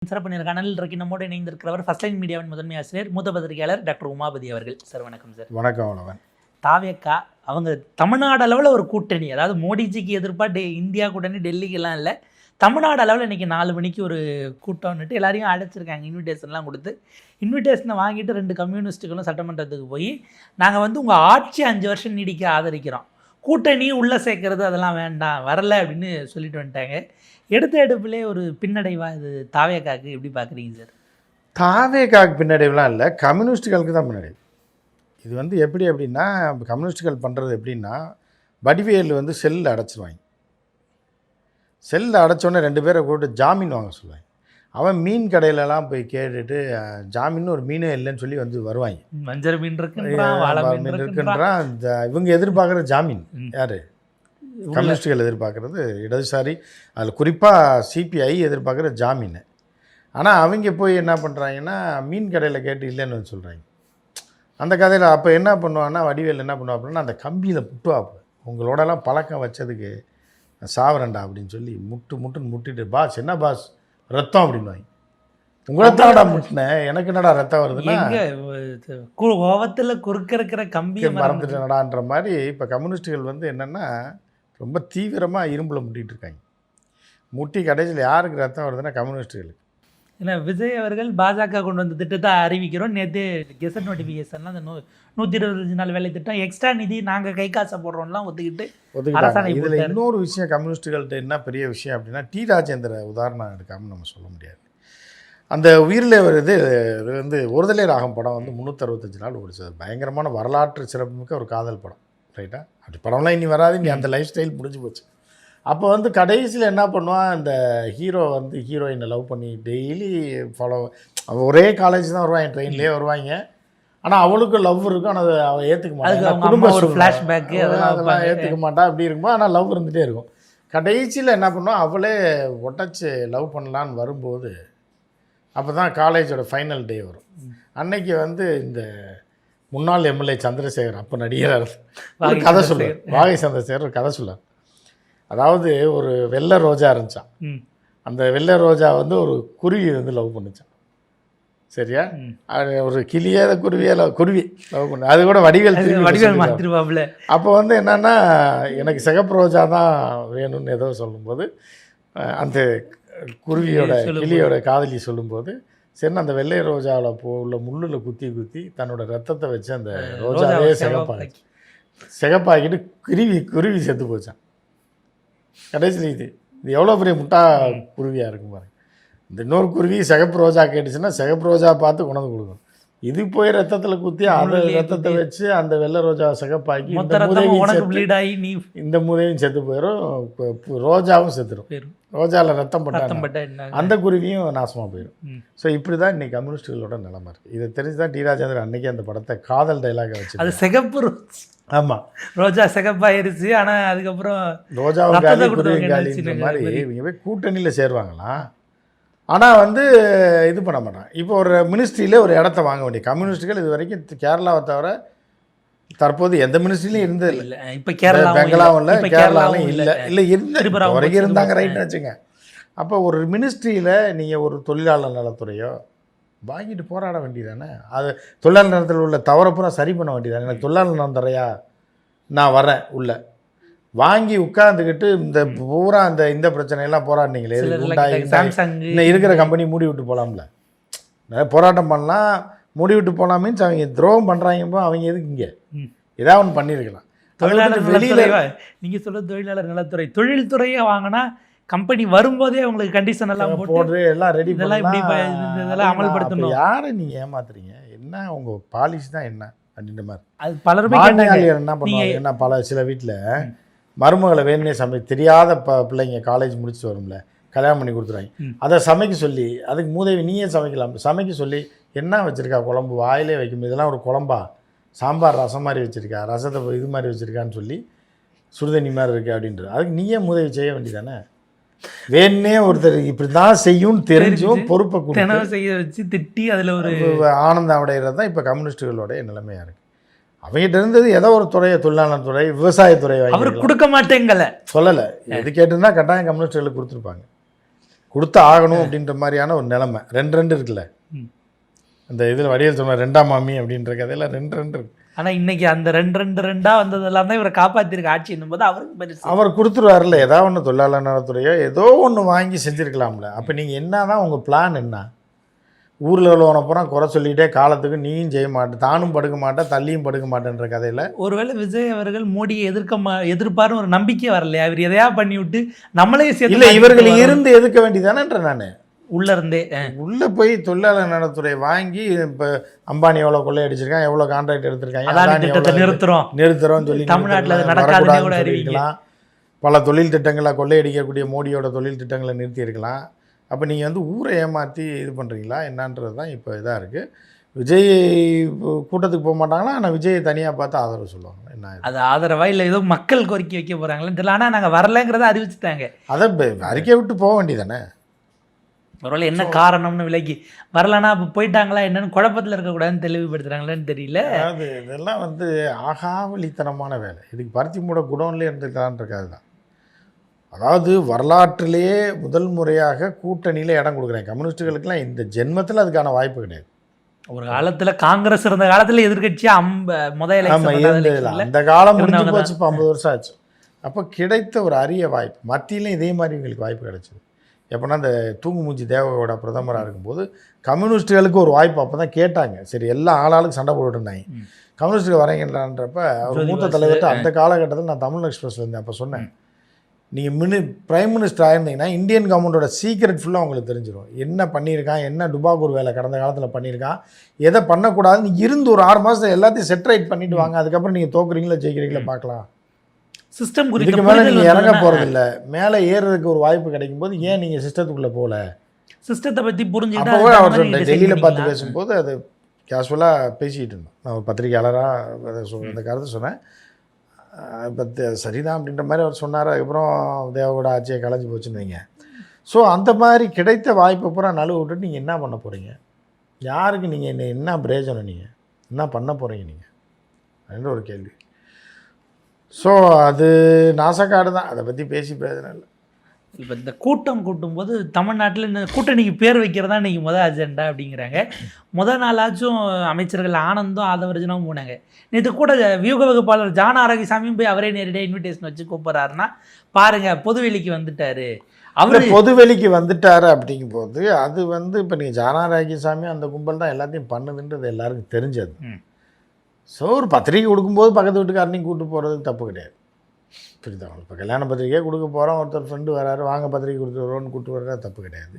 சிறப்பு நேர்காணலில் இன்றைக்கு நம்மோடு இணைந்திருக்கிறவர் ஃபர்ஸ்ட் லைன் மீடியாவின் முதன்மை ஆசிரியர் மூத்த பத்திரிகையாளர் டாக்டர் உமாபதி அவர்கள். சார் வணக்கம். சார் வணக்கம். வணக்கம். தாவேக்கா அவங்க தமிழ்நாடு அளவில் ஒரு கூட்டணி, அதாவது மோடிஜிக்கு எதிர்ப்பாக இந்தியா கூட்டணி டெல்லிக்கெல்லாம் இல்லை, தமிழ்நாடு அளவில் இன்றைக்கி 4 மணிக்கு ஒரு கூட்டம்னுட்டு எல்லாரையும் அழைச்சிருக்காங்க. இன்விடேஷன்லாம் கொடுத்து இன்விடேஷனை வாங்கிட்டு 2 கம்யூனிஸ்ட்டுகளும் சட்டமன்றத்துக்கு போய் நாங்கள் உங்கள் ஆட்சி 5 வருஷம் நீடிக்க ஆதரிக்கிறோம், கூட்டணி உள்ளே சேர்க்கறது அதெல்லாம் வேண்டாம், வரலை அப்படின்னு சொல்லிட்டு வந்துட்டாங்க. எடுத்த எடுப்புலே ஒரு பின்னடைவா இது தாவேக்காக்கு எப்படி பார்க்குறீங்க சார்? தாவேக்காக்கு பின்னடைவுலாம் இல்லை, கம்யூனிஸ்டுகளுக்கு தான் பின்னடைவு. இது எப்படி அப்படின்னா, கம்யூனிஸ்டுகள் பண்ணுறது எப்படின்னா, வடிவேல் செல்லில் அடைச்சிருவாங்க. செல்லில் அடைச்சோன்னே 2 பேரை கூப்பிட்டு ஜாமீன் வாங்க சொல்லுவாங்க. அவன் மீன் கடையிலலாம் போய் கேட்டுட்டு ஜாமீன் ஒரு மீனே இல்லைன்னு சொல்லி வருவாங்க. மஞ்சள் மீன் இருக்குன்றான். இவங்க எதிர்பார்க்குற ஜாமீன் யார்? கம்யூனிஸ்டுகள் எதிர்பார்க்குறது இடதுசாரி, அதில் குறிப்பாக சிபிஐ எதிர்பார்க்குற ஜாமீன். ஆனால் அவங்க போய் என்ன பண்ணுறாங்கன்னா, மீன் கடையில் கேட்டு இல்லைன்னு சொல்கிறாங்க. அந்த கதையில் அப்போ என்ன பண்ணுவான்னா, வடிவேல் என்ன பண்ணுவா அப்படின்னா, அந்த கம்பியில் புட்டுவாப்பு, உங்களோடலாம் பழக்கம் வச்சதுக்கு சாவரண்டா அப்படின்னு சொல்லி முட்டுன்னு முட்டிட்டு, பாஸ் என்ன பாஸ் ரத்தம் அப்படின்வாங்க. உங்களை தானடா முட்டினேன், எனக்கு என்னடா ரத்தம் வருதுன்னா கோவத்தில் குறுக்க இருக்கிற கம்பியை மறந்துட்டேனடான்ற மாதிரி. இப்போ கம்யூனிஸ்டுகள் என்னென்னா ரொம்ப தீவிரமாக இரும்பில் முட்டிகிட்டு இருக்காங்க. முட்டி கடைசியில் யாருக்கு ரத்தம் வருதுன்னா கம்யூனிஸ்டுகளுக்கு. ஏன்னா விஜய் அவர்கள் பாஜக கொண்டு வந்த திட்டத்தை அறிவிக்கிறோம், நேற்று கெசட் நோட்டிஃபிகேஷன்லாம் அந்த 125 நாள் வேலை திட்டம், எக்ஸ்ட்ரா நிதி நாங்கள் கை காசை போடுறோம்லாம் ஒத்துக்கிட்டு. இதில் இன்னொரு விஷயம் கம்யூனிஸ்டுகள்கிட்ட என்ன பெரிய விஷயம் அப்படின்னா, டி ராஜேந்திர உதாரணம் எடுக்காமல் நம்ம சொல்ல முடியாது. அந்த உயிரில் ஒருதலை ராகம் படம் 365 நாள் ஓடிச்சது. பயங்கரமான வரலாற்று சிறப்புமிக்க ஒரு காதல் படம், ரைட்டா? அப்படி படம்லாம் இனி வராது, இனி அந்த லைஃப் ஸ்டைல் முடிஞ்சு போச்சு. அப்போ கடைசியில் என்ன பண்ணுவான், அந்த ஹீரோ ஹீரோயினை லவ் பண்ணி டெய்லி ஃபாலோ, ஒரே காலேஜ் தான் வருவாங்க, ட்ரெயின்லேயே வருவாங்க. ஆனால் அவளுக்கு லவ் இருக்கும், ஆனால் அவள் ஏற்றுக்க மாட்டான். குடும்ப ஒரு ஃப்ளாஷ்பேக்கு அதெல்லாம் ஏற்றுக்க மாட்டா, அப்படி இருக்கும்போது ஆனால் லவ் இருந்துகிட்டே இருக்கும். கடைசியில் என்ன பண்ணுவான், அவளே ஒட்டச்சு லவ் பண்ணலான்னு வரும்போது, அப்போ தான் காலேஜோட ஃபைனல் டே வரும். அன்னைக்கு இந்த முன்னாள் எம்எல்ஏ சந்திரசேகர், அப்போ நடிகராக ஒரு கதை சொல்லுவார், வாகை சந்திரசேகர் ஒரு கதை சொல்லுவார். அதாவது ஒரு வெள்ளை ரோஜா இருந்துச்சான், அந்த வெள்ளை ரோஜா ஒரு குருவி லவ் பண்ணுச்சான். சரியா? அது ஒரு கிளியே குருவி லவ் பண்ணு, அது கூட வடிவேல் மாற்றிருவாப்புல. அப்போ என்னன்னா, எனக்கு சிகப்பு ரோஜா தான் வேணும்னு ஏதோ சொல்லும்போது, அந்த குருவியோட கிளியோட காதலி சொல்லும்போது, சரி அந்த வெள்ளை ரோஜாவில் உள்ள முள்ளில் குத்தி தன்னோட ரத்தத்தை வச்சு அந்த ரோஜாவே சிகப்பாக்கிட்டு குருவி செத்து போச்சான். கடைசியில் இது எவ்வளோ பெரிய முட்டா குருவியாக இருக்கும் பாருங்க. இந்த இன்னொரு குருவி சிகப்பு ரோஜா கேட்டுச்சுன்னா சிகப்பு ரோஜா பார்த்து கொண்டு கொடுக்கும். இது போய் ரத்தத்தில் குத்தி அந்த ரத்தத்தை வச்சு அந்த வெள்ளை ரோஜா சிகப்பாக்கி இந்த மூதையும் செத்து போயிடும், ரோஜாவும் செத்துடும். ரோஜாவில் ரத்தம் பட்ட அந்த குருவியும் நாசமாக போயிடும். ஸோ இப்படி தான் இன்றைக்கி கம்யூனிஸ்டுகளோட நிலைமை இருக்குது. இதை தெரிஞ்சு தான் டி ராஜேந்திரன் அன்றைக்கி அந்த படத்தை காதல் டைலாக வச்சு, அது சிகப்பு, ஆமாம் ரோஜா சிகப்பாயிருச்சு, ஆனால் அதுக்கப்புறம் ரோஜாவும் காலி குருவியும் காலின்ற மாதிரி இவங்க போய் கூட்டணியில் சேருவாங்களாம். ஆனால் இது பண்ண மாட்டான். இப்போ ஒரு மினிஸ்ட்ரியில் ஒரு இடத்த வாங்க வேண்டிய கம்யூனிஸ்டுகள் இது வரைக்கும் கேரளாவை தவிர தற்போது எந்த மினிஸ்ட்ரிலையும் இருந்தது இல்லை. இப்போ பெங்களாவும் இல்லை, கேரளாவும் இல்லை வரைக்கும் இருந்தாங்க, ரைட்னு வச்சுங்க. அப்போ ஒரு மினிஸ்ட்ரியில் நீங்கள் ஒரு தொழிலாளர் நலத்துறையோ வாங்கிட்டு போராட வேண்டியதானே? அது தொழிலாளர் நலத்தில் உள்ள தவறப்புறம் சரி பண்ண வேண்டியதானே? எனக்கு தொழிலாளர் நலம் தரையா, நான் வரேன் உள்ள வாங்கி உட்காந்துக்கிட்டு இந்த பூரா இந்த பிரச்சனையெல்லாம் போராடினீங்களே, இன்னும் இருக்கிற கம்பெனி மூடி விட்டு போகலாம்ல, போராட்டம் பண்ணலாம், மூடி விட்டு போகலாம். மீன்ஸ் அவங்க துரோகம் பண்ணுறாங்க, அவங்க எதுக்கு இங்கே ஏதாவது ஒன்று பண்ணியிருக்கலாம். வெளியில் நீங்கள் சொல்ல தொழிலாளர் நலத்துறை, தொழில்துறையை வாங்கினா கம்பெனி வரும்போதே அவங்களுக்கு கண்டிஷன் எல்லாம் போடுறது எல்லாம் ரெடி இதெல்லாம் அமல்படுத்தணும். யாரை நீங்கள் ஏமாத்துறீங்க, என்ன உங்கள் பாலிசி தான் என்ன அப்படின்ற மாதிரி. அது பலருமே என்ன பண்ணுவாங்க, என்ன பல சில வீட்டில் மருமகளை வேணுனே தெரியாத பிள்ளைங்க காலேஜ் முடிச்சுட்டு வரும்ல, கல்யாணம் பண்ணி கொடுத்துருவாங்க. அதை சமைக்க சொல்லி, அதுக்கு மூதேவி நீயே சமைக்கலாம், சமைக்க சொல்லி என்ன வச்சுருக்கா குழம்பு வாயிலே வைக்கும், இதெல்லாம் ஒரு குழம்பா, சாம்பார் ரசம் மாதிரி வச்சுருக்கா, ரசத்தை இது மாதிரி வச்சுருக்கான்னு சொல்லி சுடுதண்ணி மாதிரி இருக்குது அப்படின்றது. அதுக்கு நீயே மூதேவி செய்ய வேண்டியதானே? வேணே ஒருத்தர் இப்படி தான் செய்யும் தெரிஞ்சும் பொறுப்பை கொடுத்து செய்ய வச்சு திட்டி அதில் ஒரு ஆனந்தம் அடைகிறது தான் இப்போ கம்யூனிஸ்டுகளுடைய நிலைமையாக இருக்குது. அவங்ககிட்ட இருந்தது ஏதோ ஒரு துறையை, தொழிலாளர் துறை, விவசாயத்துறை அவர் கொடுக்க மாட்டேங்கல சொல்லலை. எது கேட்டுருந்தா கட்டாயம் கம்யூனிஸ்டுகளுக்கு கொடுத்துருப்பாங்க. கொடுத்து ஆகணும் அப்படின்ற மாதிரியான ஒரு நிலைமை. 2 இருக்குல்ல, அந்த இதில் வடிவேல் சொன்ன 2ஆம் மாமி அப்படின்ற கதையில் 2 இருக்கு. ஆனால் இன்னைக்கு அந்த 2 வந்ததெல்லாம் தான் இவரை காப்பாற்றிருக்க ஆட்சி என்னும்போது அவருக்கு பெருசு. அவர் கொடுத்துருவார்ல, ஏதாவது ஒன்று தொழிலாளர் நலத்துறையோ ஏதோ ஒன்று வாங்கி செஞ்சுருக்கலாம்ல. அப்போ நீங்கள் என்ன தான் உங்கள் பிளான் என்ன? ஊரில் உள்ளவனை பூரா குறை சொல்லிகிட்டே காலத்துக்கு நீயும் செய்ய மாட்டேன், தானும் படுக்க மாட்டேன், தள்ளியும் படுக்க மாட்டேன்ற கதையில். ஒருவேளை விஜய் அவர்கள் மோடியை எதிர்ப்பாருன்னு ஒரு நம்பிக்கை வரலையா? அவர் எதையா பண்ணி விட்டு நம்மளே சேர்த்து இல்லை, இவர்கள் இருந்து எதிர்க்க வேண்டியதானன்ற. நான் உள்ளே போய் தொழிலாளர் நலத்துறை வாங்கி இப்போ அம்பானி எவ்வளோ கொள்ளையடிச்சிருக்கான், எவ்வளோ கான்ட்ராக்ட் எடுத்திருக்காங்க, நிறுத்துறோம்னு சொல்லி தமிழ்நாட்டில் நடக்காதுன்னு சொல்லியிருக்கலாம். பல தொழில் திட்டங்களை கொள்ளையடிக்கக்கூடிய மோடியோட தொழில் திட்டங்களை நிறுத்தியிருக்கலாம். அப்போ நீங்கள் வந்து ஊரை ஏமாற்றி இது பண்ணுறீங்களா என்னன்றது தான் இப்போ இதாக இருக்குது. விஜய் கூட்டத்துக்கு போக மாட்டாங்களா, ஆனால் விஜயை தனியாக பார்த்து ஆதரவு சொல்லுவாங்க. என்ன அது ஆதரவா இல்லை ஏதோ மக்கள் கோரிக்கை வைக்க போகிறாங்களேன்னு தெரியல. ஆனால் நாங்கள் வரலைங்கிறத அறிவிச்சுட்டாங்க. அதை அறிக்கை விட்டு போக வேண்டியதானே. ஒருவேளை என்ன காரணம்னு விலகி வரலன்னா இப்போ போயிட்டாங்களா என்னன்னு குழப்பத்தில் இருக்கக்கூடாதுன்னு தெளிவுபடுத்துகிறாங்களேன்னு தெரியல. அதாவது இதெல்லாம் வந்து ஆகாவளித்தனமான வேலை. இதுக்கு பருத்தி மூட குடோன்லேயே இருந்துக்கலான்றது தான். அதாவது வரலாற்றிலேயே முதல் முறையாக கூட்டணியில் இடம் கொடுக்குறேன். கம்யூனிஸ்ட்டுகளுக்கெல்லாம் இந்த ஜென்மத்தில் அதுக்கான வாய்ப்பு கிடையாது. ஒரு காலத்தில் காங்கிரஸ் இருந்த காலத்தில் எதிர்கட்சியாக அந்த காலம் முடிஞ்சு போச்சு. இப்போ 50 வருஷம் ஆச்சு. அப்போ கிடைத்த ஒரு அரிய வாய்ப்பு. மத்தியிலும் இதே மாதிரி எங்களுக்கு வாய்ப்பு கிடைச்சிது. எப்போனா இந்த தூங்கு மூஞ்சி தேவகோட பிரதமராக இருக்கும்போது கம்யூனிஸ்ட்டுகளுக்கு ஒரு வாய்ப்பு அப்போ தான் கேட்டாங்க. சரி, எல்லா ஆளாளுக்கு சண்டை போட்டுருந்தாங்க. கம்யூனிஸ்ட்டுக்கு வரீங்கன்றப்ப ஒரு மூத்த தலைவர்கிட்ட அந்த காலகட்டத்தில் நான் தமிழ் எக்ஸ்பிரஸில் இருந்தேன். அப்போ சொன்னேன், நீங்கள் பிரைம் மினிஸ்டர் ஆயிருந்தீங்கன்னா இந்தியன் கவர்மெண்ட்டோட சீக்ரெட் ஃபுல்லாக உங்களுக்கு தெரிஞ்சிடும். என்ன பண்ணியிருக்கான், என்ன டுபாகூர் வேலை கடந்த காலத்தில் பண்ணியிருக்கான், எதை பண்ணக்கூடாதுன்னு இருந்து ஒரு 6 மாதத்தில் எல்லாத்தையும் செட்ரைட் பண்ணிவிட்டு வாங்க. அதுக்கப்புறம் நீங்கள் தோக்குறீங்களா ஜெயிக்கிறீங்களா பார்க்கலாம். சிஸ்டம் இதுக்கு மேலே நீங்கள் இறங்க போகிறதில்ல. மேலே ஏறுறதுக்கு ஒரு வாய்ப்பு கிடைக்கும் போது ஏன் நீங்கள் சிஸ்டத்துக்குள்ளே போகல? சிஸ்டத்தை பற்றி புரிஞ்சுக்கிட்டு அப்போவே அவர் சொன்னேன். டெல்லியில் பார்த்து பேசும்போது அது கேஷுவலாக பேசிக்கிட்டு இருந்தோம். நான் ஒரு பத்திரிகையாளராக அந்த கருத்தை சொன்னேன். இப்போ சரிதான் அப்படின்ற மாதிரி அவர் சொன்னார். அதுக்கப்புறம் தேவகோட ஆட்சியை கலைஞ்சி போச்சுன்னு வைங்க. ஸோ அந்த மாதிரி கிடைத்த வாய்ப்பை பூரா நழுவ விட்டுட்டு நீங்கள் என்ன பண்ண போகிறீங்க? யாருக்கு நீங்கள் என்ன பிரயோஜனம், நீங்கள் என்ன பண்ண போகிறீங்க நீங்கள் அப்படின்ற ஒரு கேள்வி. ஸோ அது நாசக்காடு தான். அதை பற்றி பேசி பிரயோஜனம் இல்லை. இப்போ இந்த கூட்டம் கூட்டும்போது தமிழ்நாட்டில் இந்த கூட்டணிக்கு பேர் வைக்கிறதா இன்றைக்கி அஜெண்டா அப்படிங்கிறாங்க. நாளாச்சும் அமைச்சர்கள் ஆனந்தும் ஆதவர்ஜனாவும் போனாங்க. நேற்று கூட வியூக வகுப்பாளர் ஜான ஆரோக்கியசாமியும் போய் அவரே நேரடியாக இன்விடேஷன் வச்சு கூப்பிட்றாருன்னா பாருங்கள், பொதுவெளிக்கு வந்துட்டார். அவர் பொதுவெளிக்கு வந்துட்டார் அப்படிங்கும்போது அது வந்து இப்போ நீங்கள் ஜான ஆரோக்கியசாமி அந்த கும்பல் தான் எல்லாத்தையும் பண்ணுதுன்றது எல்லாருக்கும் தெரிஞ்சது. ஸோ ஒரு பத்திரிக்கை கொடுக்கும்போது பக்கத்து வீட்டுக்காரனையும் கூப்பிட்டு போகிறது தப்பு கிடையாது. புரியுதா? இப்போ கல்யாண பத்திரிக்கையே கொடுக்க போகிறோம், ஒருத்தர் ஃப்ரெண்டு வராரு, வாங்க பத்திரிக்கை கொடுத்து வரோன்னு கூப்பிட்டு வர்றது தப்பு கிடையாது.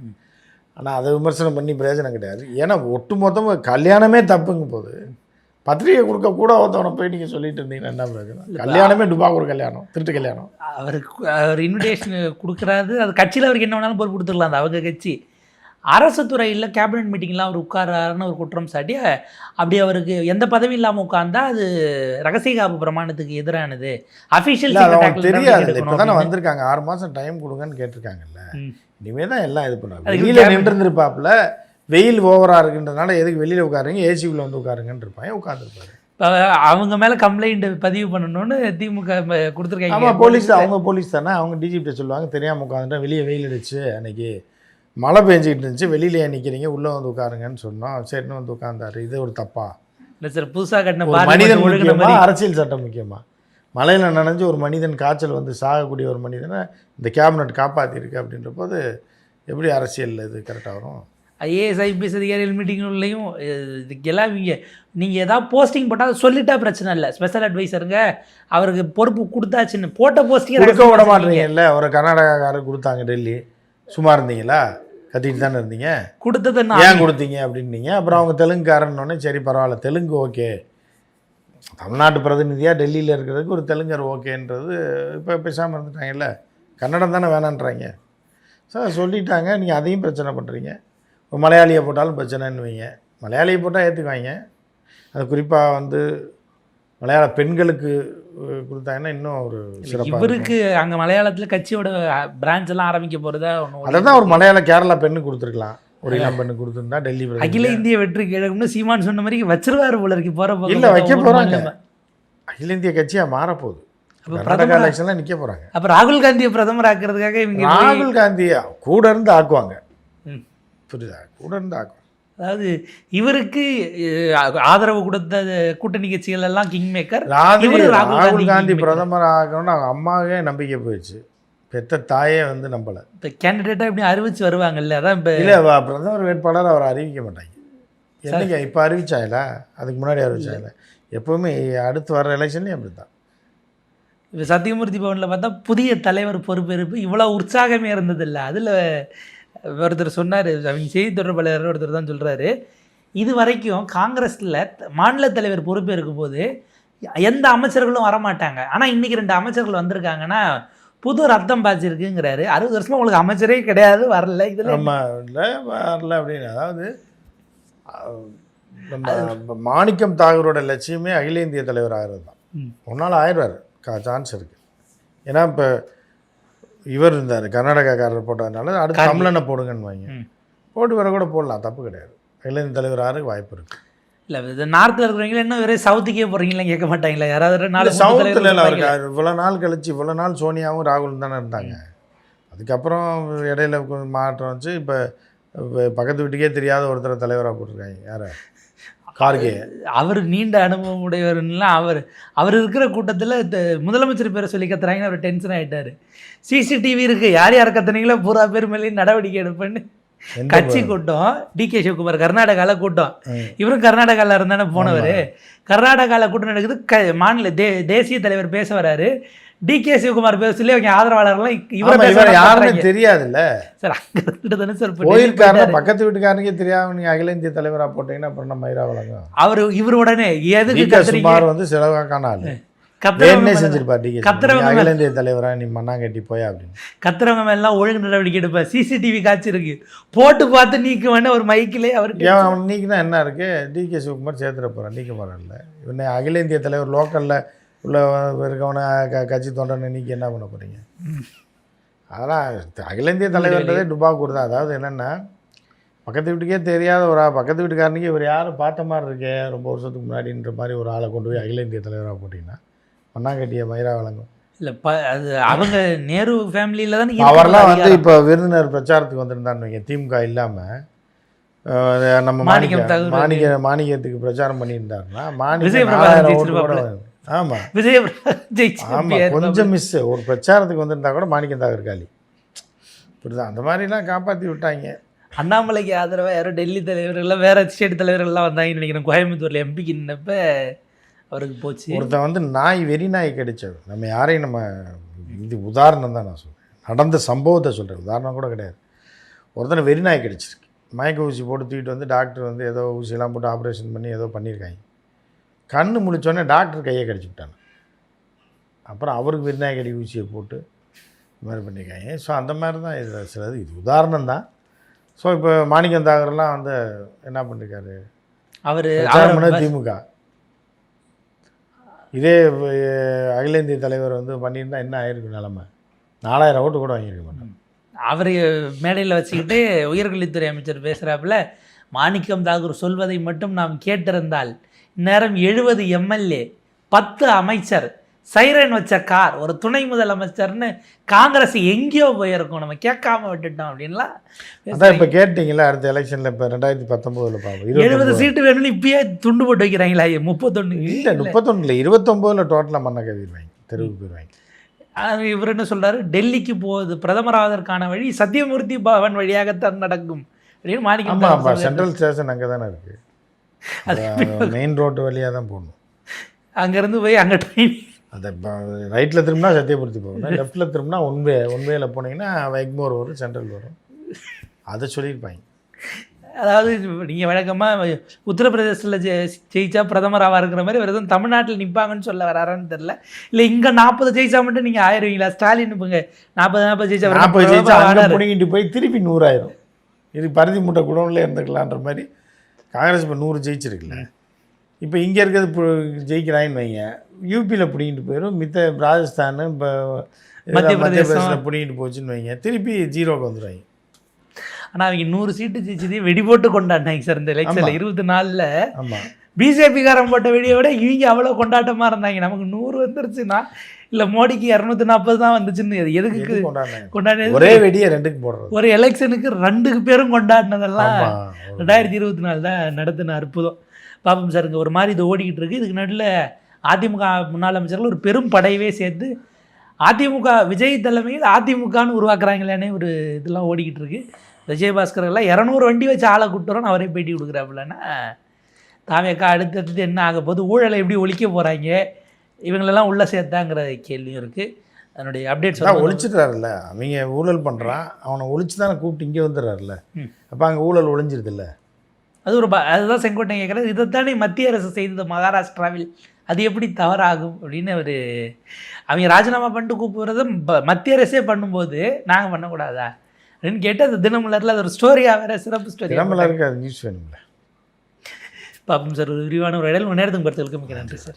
ஆனால் அதை விமர்சனம் பண்ணி பிரயோஜனம் கிடையாது. ஏன்னா ஒட்டு மொத்தமாக கல்யாணமே தப்புங்க போது பத்திரிகை கொடுக்க கூட ஒருத்தவனை போய் நீங்கள் சொல்லிட்டு இருந்தீங்கன்னா என்ன பிரயோஜனம்? கல்யாணமே டுபாகூர் கல்யாணம், திருட்டு கல்யாணம். அவர் இன்விடேஷன் கொடுக்குறாரு, அது கட்சியில் அவருக்கு என்ன வேணாலும் பொறுப்பு கொடுத்துடலாம். அந்த அவங்க கட்சி அரசு துறையில் கேபினட் மீட்டிங்லாம் அவர் உட்காராருன்னு ஒரு குற்றம் சாட்டி அப்படி அவருக்கு எந்த பதவியும் இல்லாமல் உட்கார்ந்தா அது ரகசிய காப்பு பிரமாணத்துக்கு எதிரானது. அஃபிஷியல் தெரியாது. இப்போ தானே வந்திருக்காங்க, 6 மாதம் டைம் கொடுங்கன்னு கேட்டிருக்காங்கல்ல. இனிமேல் தான் எல்லாம் இது பண்ணுவாங்க. வெளியில் நின்றுருப்பாப்புல வெயில் ஓவராக இருக்குன்றதுனால எதுக்கு வெளியில் உட்காருங்க, ஏசிக்குள்ளே வந்து உட்காருங்கன்னு இருப்பாங்க, உட்காந்துருப்பாரு. அவங்க மேலே கம்ப்ளைண்ட் பதிவு பண்ணணும்னு திமுக கொடுத்துருக்காங்க. ஆமாம், போலீஸ், அவங்க போலீஸ் தானே, அவங்க டிஜிபிட்ட சொல்லுவாங்க தெரியாமல் உட்காந்துட்டா வெளியே வெயில் அடிச்சு அன்னைக்கு மழை பெஞ்சிக்கிட்டு இருந்துச்சு, வெளியிலே நிற்கிறீங்க, உள்ளே வந்து உட்காருங்கன்னு சொன்னோம். சரின்னு வந்து உட்காந்தாரு. இது ஒரு தப்பா இல்லை சார்? புதுசாக கட்டின மனிதன் முக்கியமா, அரசியல் சட்டம் முக்கியமா? மழையில் நனைஞ்சு ஒரு மனிதன் காய்ச்சல் வந்து சாகக்கூடிய ஒரு மனிதனை இந்த கேபினட் காப்பாற்றிருக்கு அப்படின்ற போது எப்படி அரசியல் இது கரெக்டாக வரும்? ஐஏஎஸ் ஐபிஎஸ் அதிகாரிகள் மீட்டிங்லையும் இதுக்கெல்லாம் நீங்கள் ஏதாவது போஸ்டிங் போட்டால் சொல்லிட்டா பிரச்சனை இல்லை. ஸ்பெஷல் அட்வைசருங்க அவருக்கு பொறுப்பு கொடுத்தாச்சுன்னு போட்ட போஸ்டிங் கொடுக்க விட மாட்டீங்கல்ல. ஒரு கர்நாடகாக்காரர் கொடுத்தாங்க, டெல்லி சும்மா இருந்தீங்களா? கத்திட்டு தானே இருந்தீங்க. கொடுத்தது ஏன் கொடுத்தீங்க அப்படின்னீங்க. அப்புறம் அவங்க தெலுங்குக்காரன்னொடனே சரி பரவாயில்ல, தெலுங்கு ஓகே, தமிழ்நாட்டு பிரதிநிதியாக டெல்லியில் இருக்கிறதுக்கு ஒரு தெலுங்கர் ஓகேன்றது இப்போ பேசாமல் இருந்துட்டாங்கல்ல. கன்னடம் தானே வேணான்றாங்க. சார் சொல்லிட்டாங்க, நீங்கள் அதையும் பிரச்சனை பண்ணுறீங்க. ஒரு மலையாளியை போட்டாலும் பிரச்சனைன்னு வைங்க. மலையாளியை போட்டால் ஏற்றுக்குவாங்க. அது குறிப்பாக வந்து மலையாள பெண்களுக்கு கொடுத்தாங்கன்னா இன்னும் ஒரு சிறப்பாக. இவருக்கு அங்கே மலையாளத்தில் கட்சியோட பிரான்ச் எல்லாம் ஆரம்பிக்க போகிறதா ஒன்று. அதை தான் ஒரு மலையாள கேரளா பெண்ணு கொடுத்துருக்கலாம், ஒரு இளம் பெண்ணு கொடுத்துருந்தா டெல்லி அகில இந்திய வெற்றி கிழக்குன்னு சீமான் சொன்ன மாதிரி வச்சிருவாரு போல இருக்கு. போகிற இல்லை வைக்க போகிறாங்க. அகில இந்திய கட்சியாக மாறப்போகுது. கர்நாடகா எலெக்ஷன்லாம் நிற்க போகிறாங்க. அப்போ ராகுல் காந்தியை பிரதமர் ஆக்குறதுக்காக இவங்க ராகுல் காந்தியை கூட இருந்து ஆக்குவாங்க. புரியுதா? கூட இருந்து ஆக்குவாங்க. அதாவது இவருக்கு ஆதரவு கொடுத்த கூட்டணி கட்சிகள் எல்லாம் கிங் மேக்கர். ராகுல் காந்தி பிரதமர் ஆகணும்னு அவங்க அம்மாவே நம்பிக்கை போயிடுச்சு. பெத்த தாயே வந்து நம்பலை. இப்போ கேண்டிடேட்டாக எப்படி அறிவிச்சு வருவாங்கல்ல, அதான் இப்போ இல்லை பிரதமர் வேட்பாளர் அவர் அறிவிக்க மாட்டாங்க. என்னைக்கு இப்போ அறிவிச்சாயில, அதுக்கு முன்னாடி அறிவிச்சாயில, எப்போவுமே அடுத்து வர எலெக்ஷன்லேயும் அப்படி தான். இப்போ சத்தியமூர்த்தி பவனில் பார்த்தா புதிய தலைவர் பொறுப்பேற்பு இவ்வளோ உற்சாகமே இருந்ததில்லை. அதில் ஒருத்தர் சொன்னார், அவங்க செய்தி தொடர்பாளர் ஒருத்தர் தான் சொல்கிறாரு, இது வரைக்கும் காங்கிரஸில் மாநில தலைவர் பொறுப்பேற்கும் போது எந்த அமைச்சர்களும் வரமாட்டாங்க, ஆனால் இன்றைக்கி 2 அமைச்சர்கள் வந்திருக்காங்கன்னா புது ரத்தம் பாய்ச்சிருக்குங்கிறாரு. 60 வருஷமாக உங்களுக்கு அமைச்சரே கிடையாது, வரல. இதில் இல்லை வரல அப்படின்னு. அதாவது நம்ம மாணிக்கம் தாகூரோட லட்சியமே அகில இந்திய தலைவர் ஆகிறது தான். ஒன்றால் ஆயிடுவார், சான்ஸ் இருக்குது. ஏன்னா இப்போ இவர் இருந்தார், கர்நாடகாக்காரர் போட்டதுனால அடுத்து தமிழனை போடுங்கன்னு வாங்க, போட்டு வர கூட போடலாம், தப்பு கிடையாது. அகில இந்திய தலைவர் ஆகிறதுக்கு வாய்ப்பு இருக்குது. இல்லை இது நார்த்தில் இருக்கிறவங்கள இன்னும் வேறு சவுத்துக்கே போகிறீங்களா கேட்க மாட்டாங்களா யாராவது? சவுத்தில் இருக்காரு. இவ்வளோ நாள் கழிச்சு, இவ்வளோ நாள் சோனியாவும் ராகுலும் தானே இருந்தாங்க. அதுக்கப்புறம் இடையில மாற்றம் வச்சு இப்போ பக்கத்து வீட்டுக்கே தெரியாத ஒருத்தரை தலைவராக போட்டிருக்காங்க. யாரை? கார்கே. அவர் நீண்ட அனுபவம் உடையவர்லாம். அவர் இருக்கிற கூட்டத்தில் முதலமைச்சர் பேரை சொல்லி கத்துறாங்கன்னு அவர் டென்ஷன் ஆகிட்டார். சிசிடிவி இருக்குது, யார் யார் கத்துனீங்களோ பூரா பேர் மேலேயும் நடவடிக்கை எடுப்பேன்னு கட்சி கூட்டம். டிகே சிவகுமார் கர்நாடகாவில் கூட்டம், இவரும் கர்நாடகாவில் இருந்தானே போனவர். கர்நாடகாவில் கூட்டம் நடக்குது, மாநில தேசிய தலைவர் பேச வராரு. டிகே சிவகுமார் பேர் சொல்லி அவங்க ஆதரவாளர்கள்லாம் இவர் யாருன்னு தெரியாதுல்ல சார். அங்கே இருந்துட்டு தானே சார் போயிருக்காரு. பக்கத்து வீட்டுக்காரனுக்கே தெரியாம நீங்கள் அகில இந்திய தலைவராக போட்டீங்கன்னா அப்புறம் நம்ம மயிராவளங்க இவர் உடனே எதுக்கு சுமார் வந்து செலவாக்கான ஆளு செஞ்சிருப்பார். அகில இந்திய தலைவரா நீ மண்ணாங்கட்டி போயா அப்படின்னு கத்துறவங்க மேலாம் ஒழுங்கு நடவடிக்கை எடுப்பார். சிசிடிவி காட்சி இருக்கு, போட்டு பார்த்து நீக்க வேண்டாம் ஒரு மைக்கிலே. அவருக்கு அவன் நீக்கினா என்ன இருக்கு? டிகே சிவகுமார் சேர்த்துட போகிறான், நீக்க போகிறான்ல. இவனை அகில இந்திய தலைவர் லோக்கலில் உள்ள இருக்கவனை கட்சி தொண்டனை நீக்கி என்ன பண்ண போகிறீங்க? அதெல்லாம் அகில இந்திய தலைவர்ன்றதே டுபாக்கூர் தான். அதாவது என்னென்னா, பக்கத்து வீட்டுக்கே தெரியாத ஒரு பக்கத்து வீட்டுக்காரனுக்கு இவர் யாரும் பார்த்த மாதிரி இருக்கே ரொம்ப வருஷத்துக்கு முன்னாடின்ற மாதிரி ஒரு ஆளை கொண்டு போய் அகில இந்திய தலைவராக போட்டிங்கன்னா மண்ணாங்கட்டிய மயிரா வழங்கும். இல்லை அது அவங்க நேரு ஃபேமிலியில் தான். அவரெல்லாம் வந்து இப்போ விருந்தினர் பிரச்சாரத்துக்கு வந்திருந்தான்னு வைங்க, திமுக இல்லாமல் நம்ம மாணிக்கத்துக்கு பிரச்சாரம் பண்ணியிருந்தாருன்னா மாணிக்கம் ஆமாம் ஆமாம் கொஞ்சம் மிஸ்ஸு ஒரு பிரச்சாரத்துக்கு வந்திருந்தா கூட மாணிக்கம் தாகூர் காலி. இப்படிதான் அந்த மாதிரிலாம் காப்பாற்றி விட்டாங்க. அண்ணாமலைக்கு ஆதரவாக யாரோ டெல்லி தலைவர்கள்லாம் வேறு ஸ்டேட் தலைவர்கள்லாம் வந்தாங்கன்னு நினைக்கிறேன். கோயம்புத்தூரில் எம்பிக்கு நின்னப்ப அவருக்கு போச்சு. ஒருத்தன் வந்து நாய் வெறி நாய் கிடைச்சது. நம்ம யாரையும் நம்ம இது உதாரணம் தான் நான் சொல்கிறேன், நடந்த சம்பவத்தை சொல்கிறேன், உதாரணம் கூட கிடையாது. ஒருத்தனை வெறி நாய் கிடைச்சிருக்கு, மயக்க ஊசி போட்டு தூக்கிட்டு வந்து டாக்டர் வந்து ஏதோ ஊசியெல்லாம் போட்டு ஆப்ரேஷன் பண்ணி ஏதோ பண்ணியிருக்காங்க. கண்ணு முழிச்சோடனே டாக்டர் கையை கடிச்சு விட்டாங்க. அப்புறம் அவருக்கு வெறி நாய் கடி ஊசியை போட்டு இது மாதிரி பண்ணியிருக்காங்க. ஸோ அந்த மாதிரி தான் இதில் சிலது, இது உதாரணம் தான். ஸோ இப்போ மாணிக்கம் தாகூர்லாம் வந்து என்ன பண்ணியிருக்காரு, அவர் திமுக. இதே அகில இந்திய தலைவர் வந்து பண்ணியிருந்தால் என்ன ஆகிருக்கு நிலமை? 4000 ஓட்டு கூட வாங்கியிருக்க மாட்டோம். அவர் மேடையில் வச்சுக்கிட்டு உயர்கல்வித்துறை அமைச்சர் பேசுகிறாப்புல, மாணிக்கம் தாகூர் சொல்வதை மட்டும் நாம் கேட்டிருந்தால் நேரம் 70 எம்எல்ஏ 10 அமைச்சர் சைரன் வச்ச கார் ஒரு துணை முதலமைச்சர்னு காங்கிரஸ் எங்கேயோ போயிருக்கும், நம்ம கேட்காம விட்டுட்டோம் அப்படின்லாம். அதான் இப்போ கேட்டிங்களா, அடுத்த எலெக்ஷனில் இப்போ 2019 பார்ப்போம் 70 சீட்டு வேணும்னு இப்பயே துண்டு போட்டு வைக்கிறாங்களா? 31 இல்லை 31 29 டோட்டலாக மண்ணை கவிடுவாங்க, தெருவுக்கு போயிடுவாங்க. இவர் என்ன சொல்கிறாரு, டெல்லிக்கு போகுது பிரதமராவதற்கான வழி சத்தியமூர்த்தி பவன் வழியாகத்தான் நடக்கும் அப்படின்னு மாணிக்கம். ஆமாம், சென்ட்ரல் ஸ்டேஷன் அங்கே தானே இருக்குது, அது மெயின் ரோட்டு வழியாக தான் போகணும். அங்கேருந்து போய் அங்கே ட்ரெயின் அந்த ரைட்டில் திரும்பினா சத்தியமூர்த்தி போகணும், லெஃப்ட்டில் திரும்பினா ஒன்வேயில் போனீங்கன்னா எக்மோர் வரும், சென்ட்ரல் வரும். அதை சொல்லியிருப்பாங்க. அதாவது நீங்கள் வழக்கமாக உத்தரப்பிரதேசத்தில் ஜெயிச்சா பிரதமராக இருக்கிற மாதிரி வேறு எதுவும் தமிழ்நாட்டில் நிற்பாங்கன்னு சொல்ல வராரான்னு தெரில. இல்லை இங்கே 40 ஜெயிச்சா மட்டும் நீங்கள் ஆயிடுவீங்களா? ஸ்டாலின் இப்போங்க 40 ஜெயிச்சா 40 ஜெயிச்சா பிடிங்கிட்டு போய் திருப்பி 100 ஆயிரும். இது பருத்தி மூட்டை குடோனில் இருந்துக்கலான்ற மாதிரி காங்கிரஸ் இப்போ 100 ஜெயிச்சிருக்குல்ல. இப்போ இங்கே இருக்கிறது ஜெயிக்கிறாயின்னு வைங்க, யூபியில் பிடிங்கிட்டு போயிடும், மித்த ராஜஸ்தான் இப்போ மத்திய பிரதேசத்தில் பிடிங்கிட்டு போச்சுன்னு வைங்க, திருப்பி 0க்கு வந்துடுவாங்க. ஆனால் அவங்க 100 சீட்டு ஜெயிச்சதே வெடி போட்டு கொண்டாடினாங்க சார் இந்த எலெக்ஷனில் 24. ஆமாம், பிஜேபிக்காரன் போட்ட வெடியை விட இவங்க அவ்வளோ கொண்டாட்டமாக இருந்தாங்க. நமக்கு 100 வந்துருச்சுன்னா இல்லை மோடிக்கு 240 தான் வந்துச்சுன்னு எதுக்கு கொண்டாடினாங்க? கொண்டாடினது? ஒரே வெடியை 2க்கு போடுறது. ஒரு எலெக்ஷனுக்கு 2 பேரும் கொண்டாடினதெல்லாம் ஆமா. 2024 தான் நடத்தின அற்புதம். பாப்போம் சார், இங்கே ஒரு மாதிரி இது ஓடிக்கிட்டு இருக்கு. இதுக்கு நடுவில் அதிமுக முன்னாள் அமைச்சர்கள் ஒரு பெரும் படையவே சேர்த்து அதிமுக விஜய் தலைமையில் அதிமுகன்னு உருவாக்குறாங்களேனே ஒரு இதெல்லாம் ஓடிக்கிட்டு இருக்கு. விஜயபாஸ்கர் எல்லாம் 200 வண்டி வச்சு ஆளை கூட்டுறோன்னு அவரே பேட்டி கொடுக்குறாப்புலன்னா தாவேக்கா அடுத்தடுத்து என்ன ஆக போகுது, ஊழலை எப்படி ஒழிக்க போகிறாங்க, இவங்களெல்லாம் உள்ளே சேர்த்தாங்கிற கேள்வியும் இருக்குது. அதனுடைய அப்டேட்ஸ் ஒழிச்சிட்டாருல்ல, அவங்க ஊழல் பண்ணுறான், அவனை ஒழிச்சு தானே கூப்பிட்டு இங்கே வந்துடுறாருல்ல. அப்போ அங்கே ஊழல் ஒழிஞ்சிருதில்ல. அது ஒரு அதுதான் செங்கோட்டை கேட்குறது. இதைத்தானே மத்திய அரசு செய்தது மகாராஷ்டிராவில், அது எப்படி தவறாகும் அப்படின்னு அவங்க ராஜினாமா பண்ணிட்டு கூப்பிடுறது மத்திய அரசே பண்ணும்போது நாங்கள் பண்ணக்கூடாதா அப்படின்னு கேட்டு அது தினமலரில் அது ஒரு ஸ்டோரியாக வேறு சிறப்பு ஸ்டோரி. தினமலருக்கு அது நியூஸ் வேணும்ல. பாப்போம் சார், ஒரு விரிவான ஒரு இடையில் நேரத்துக்கு பொறுத்தவரைக்கும் மிக நன்றி சார்.